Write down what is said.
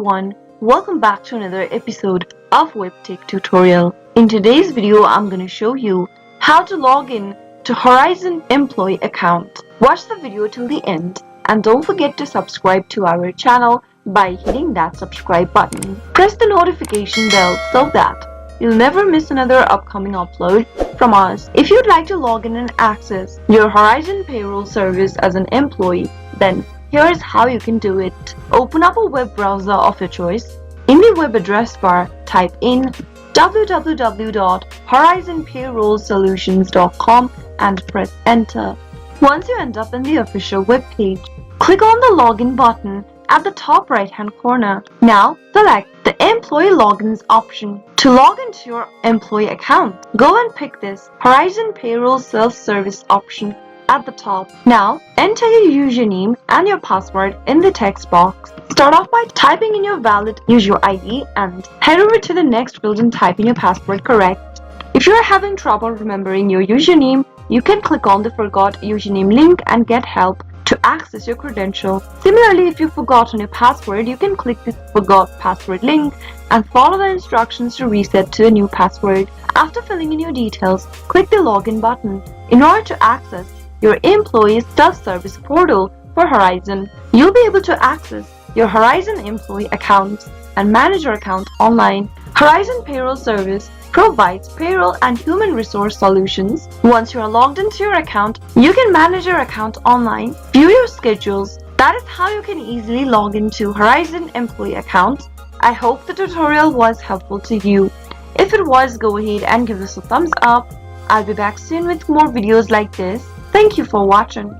everyone, welcome back to another episode of Webtech Tutorial. In today's video, I'm going to show you how to log in to Horizon employee account. Watch the video till the end and don't forget to subscribe to our channel by hitting that subscribe button. Press the notification bell so that you'll never miss another upcoming upload from us. If you'd like to log in and access your Horizon payroll service as an employee, then here's how you can do it. Open up a web browser of your choice. In the web address bar, type in www.horizonpayrollsolutions.com and press enter. Once you end up in the official web page, click on the login button at the top right hand corner. Now select the employee logins option. To log into your employee account, go and pick this Horizon Payroll Self-Service option at the top. Now enter your username and your password in the text box. Start off by typing in your valid user ID and head over to the next field and type in your password correct. If you are having trouble remembering your username, you can click on the Forgot Username link and get help to access your credentials. Similarly, if you've forgotten your password, you can click this Forgot Password link and follow the instructions to reset to a new password. After filling in your details, click the login button in order to access your employee's self-service portal for Horizon. You'll be able to access your Horizon employee accounts and manage your account online. Horizon Payroll Service provides payroll and human resource solutions. Once you are logged into your account, you can manage your account online, view your schedules. That is how you can easily log into Horizon employee accounts. I hope the tutorial was helpful to you. If it was, go ahead and give us a thumbs up. I'll be back soon with more videos like this. Thank you for watching.